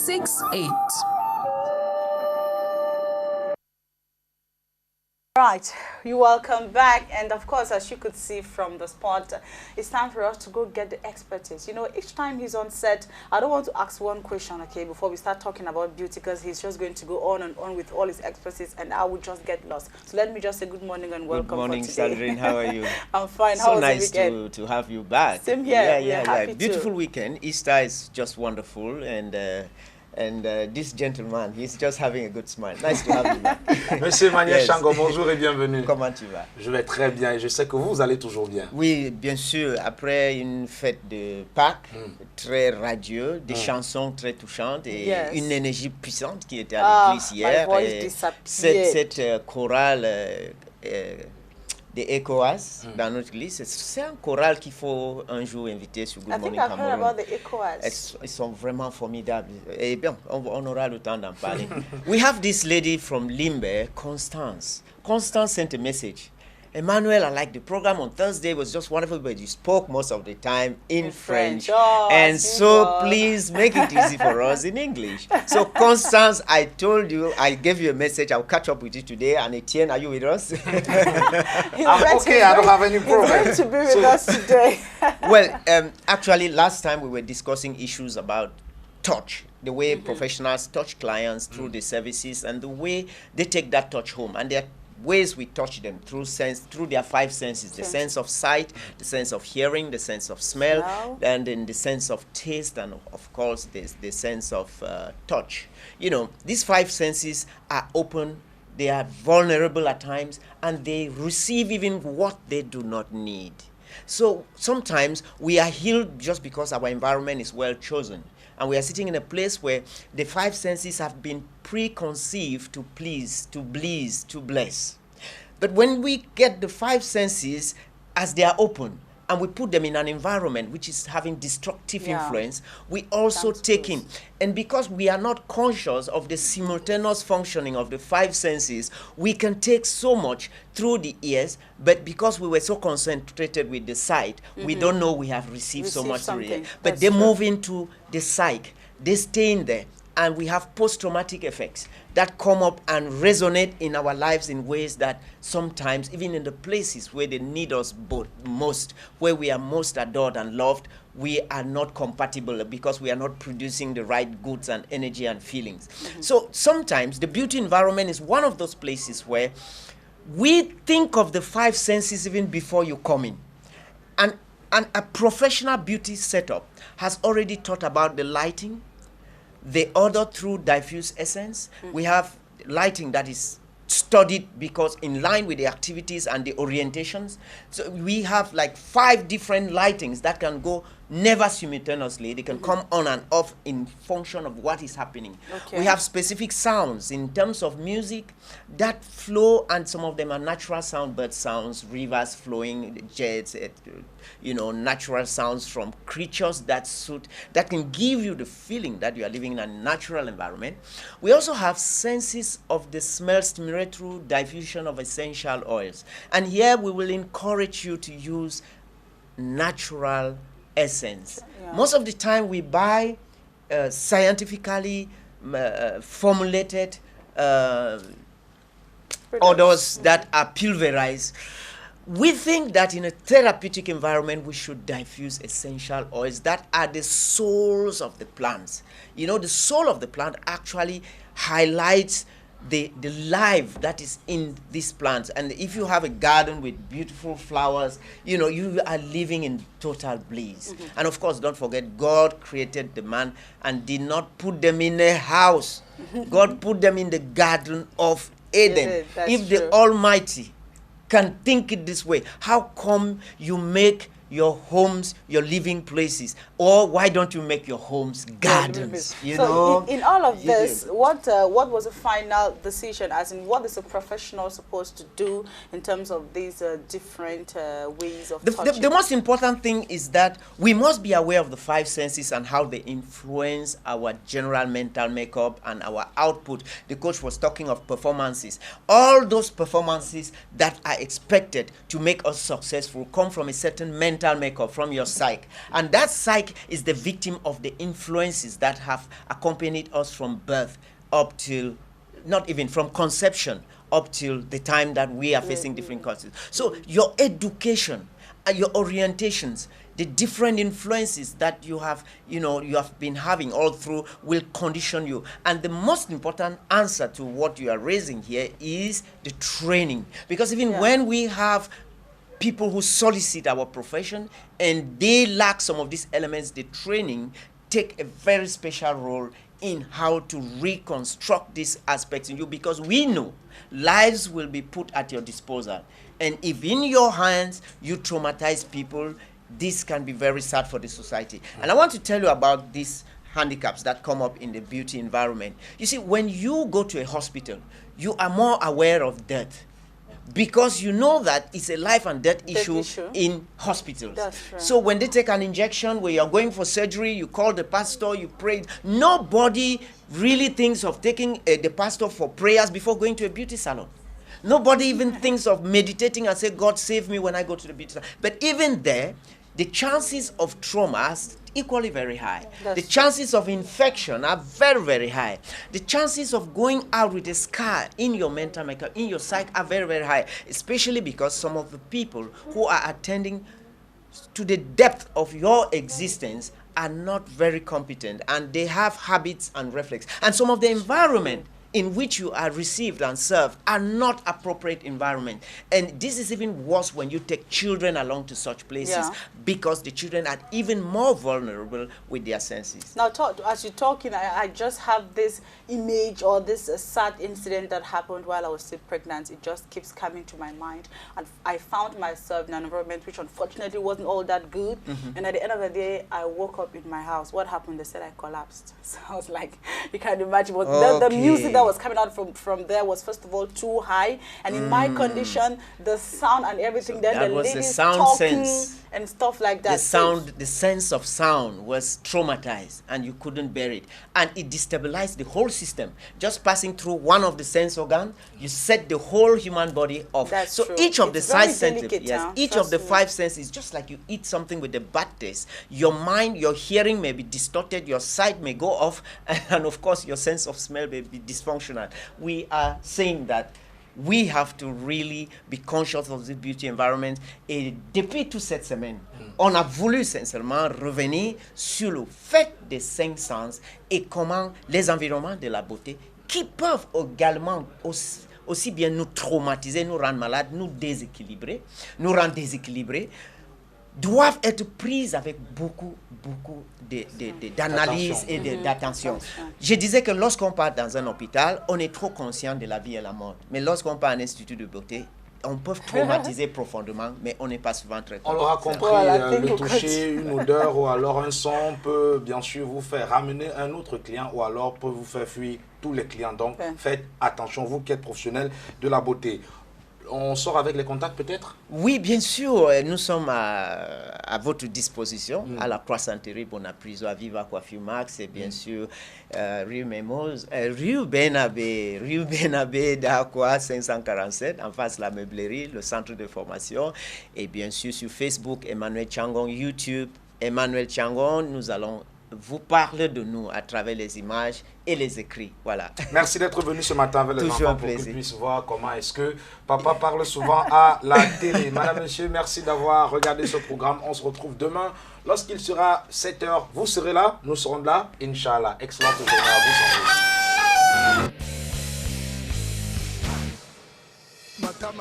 070-888-9268. Right, you're welcome back, and of course, as you could see from the spot, it's time for us to go get the expertise. You know, each time he's on set, I don't want to ask one question, okay, before we start talking about beauty, because he's just going to go on and on with all his expertise, and I would just get lost. So let me just say good morning and welcome. Good morning, for today. Sandrine. How are you? I'm fine. So How was nice the weekend? to have you back. Same here. Yeah. Happy Beautiful too. weekend. Easter is just wonderful, and this gentleman, he's just having a good smile. Nice to have you back. Monsieur Emmanuel Yes. Chiangong, bonjour et bienvenue. Comment tu vas? Je vais très bien et je sais que vous allez toujours bien. Oui, bien sûr. Après une fête de Pâques très radieuse, des chansons très touchantes et Yes. une énergie puissante qui était à l'église hier. My voice Et disappeared. cette chorale des ECOWAS dans notre église, c'est un choral qu'il faut un jour inviter sur Good I think Morning I've heard Cameroon. about the ECOWAS. Ils sont vraiment formidables. Et bien, on aura le temps d'en parler. We have this lady from Limbe, Constance. Constance sent a message. Emmanuel, I like the program on Thursday. It was just wonderful, but you spoke most of the time in French. Oh, and as so usual. please make it easy for us in English. So Constance, I told you, I gave you a message. I'll catch up with you today. And Etienne, are you with us? I'm okay, I don't have any problem. He's great to be with us today. Well, actually, last time we were discussing issues about touch, the way professionals touch clients through the services and the way they take that touch home. And there are ways we touch them through their five senses: the sense of sight, the sense of hearing, the sense of smell, and then the sense of taste, and of course the sense of touch. You know, these five senses are open, they are vulnerable at times, and they receive even what they do not need. So sometimes we are healed just because our environment is well chosen. And we are sitting in a place where the five senses have been preconceived to please, to bless, to bless. But when we get the five senses as they are open, and we put them in an environment which is having destructive influence, we also take in. And because we are not conscious of the simultaneous functioning of the five senses, we can take so much through the ears, but because we were so concentrated with the sight, we don't know we have received so much through the ear. But they move into the psyche, they stay in there, and we have post-traumatic effects that come up and resonate in our lives in ways that sometimes, even in the places where they need us most, where we are most adored and loved, we are not compatible because we are not producing the right goods and energy and feelings. So sometimes the beauty environment is one of those places where we think of the five senses even before you come in. And a professional beauty setup has already thought about the lighting, the odor through diffuse essence. We have lighting that is studied because in line with the activities and the orientations. So we have like 5 different lightings that can go never simultaneously. They can come on and off in function of what is happening. We have specific sounds in terms of music that flow, and some of them are natural sound, bird sounds, rivers flowing, jets, you know, natural sounds from creatures that can give you the feeling that you are living in a natural environment. We also have senses of the smell stimulated through diffusion of essential oils. And here we will encourage you to use natural essence. Most of the time we buy scientifically formulated odors that are pulverized. We think that in a therapeutic environment we should diffuse essential oils that are the souls of the plants. You know, the soul of the plant actually highlights the life that is in these plants. And if you have a garden with beautiful flowers, you know, you are living in total bliss. And of course, don't forget, God created the man and did not put them in a house. God put them in the Garden of Eden. If the Almighty can think it this way, how come you make your homes your living places? Or why don't you make your homes gardens? You know? In all of this, what was the final decision, as in what is a professional supposed to do in terms of these different ways of touching? The most important thing is that we must be aware of the 5 senses and how they influence our general mental makeup and our output. The coach was talking of performances. All those performances that are expected to make us successful come from a certain mental mental makeup, from your psyche. And that psyche is the victim of the influences that have accompanied us from birth up till, not even from conception, up till the time that we are facing different causes. So your education and your orientations, the different influences that you have, you have been having all through will condition you. And the most important answer to what you are raising here is the training. Because even when we have people who solicit our profession and they lack some of these elements, the training take a very special role in how to reconstruct these aspects in you, because we know lives will be put at your disposal. And if in your hands you traumatize people, this can be very sad for the society. And I want to tell you about these handicaps that come up in the beauty environment. You see, when you go to a hospital, you are more aware of death, because you know that it's a life and death issue in hospitals. That's right. So when they take an injection, when you're going for surgery, you call the pastor, you pray. Nobody really thinks of taking the pastor for prayers before going to a beauty salon. Nobody even thinks of meditating and say, God save me when I go to the beauty salon. But even there, the chances of trauma are equally very high. The chances of infection are very, very high. The chances of going out with a scar in your mental makeup, in your psyche, are very, very high, especially because some of the people who are attending to the depth of your existence are not very competent, and they have habits and reflex. And some of the environment in which you are received and served are not appropriate environment. And this is even worse when you take children along to such places, because the children are even more vulnerable with their senses. Now, as you're talking, I just have this image or this sad incident that happened while I was still pregnant. It just keeps coming to my mind. And I found myself in an environment which unfortunately wasn't all that good. And at the end of the day, I woke up in my house. What happened? They said I collapsed. So I was like, you can imagine what the music that was coming out from there was, first of all, too high. And in my condition, the sound and everything, then the ladies talking and stuff like that. The sense of sound was traumatized, and you couldn't bear it. And it destabilized the whole system. Just passing through one of the sense organ, you set the whole human body off. That's so true. each of the very five senses, delicate, each of the five senses, just like you eat something with a bad taste, your mind, your hearing may be distorted, your sight may go off, and of course your sense of smell may be dysfunctional. We are saying that we have to really be conscious of the beauty environment. Et depuis toute cette semaine, on a voulu sincèrement revenir sur le fait des cinq sens et comment les environnements de la beauté, qui peuvent également aussi bien nous traumatiser, nous rendre malades, nous rendre déséquilibrés, doivent être prises avec beaucoup d'analyse et d'attention. Je disais que lorsqu'on part dans un hôpital, on est trop conscient de la vie et la mort. Mais lorsqu'on part à un institut de beauté, on peut traumatiser profondément, mais on n'est pas souvent très conscient. On l'aura compris, le toucher, une odeur ou alors un son peut bien sûr vous faire ramener un autre client ou alors peut vous faire fuir tous les clients. Donc faites attention, vous qui êtes professionnel de la beauté. On sort avec les contacts peut-être? Oui, bien sûr. Nous sommes à votre disposition, à la Croissanterie Bonapriso, à Viva Coiffure Max, et bien sûr, rue Mémose, rue Benabé d'Aqua 547, en face de la meublerie, le centre de formation, et bien sûr sur Facebook, Emmanuel CHIANGONG, YouTube, Emmanuel CHIANGONG. Nous allons vous parler de nous à travers les images et les écrits. Voilà. Merci d'être venu ce matin avec les enfants pour qu'ils puissent voir comment est-ce que papa parle souvent à la télé. Madame, monsieur, merci d'avoir regardé ce programme. On se retrouve demain lorsqu'il sera 7 h. Vous serez là, nous serons là, Inch'Allah. Excellente journée à vous.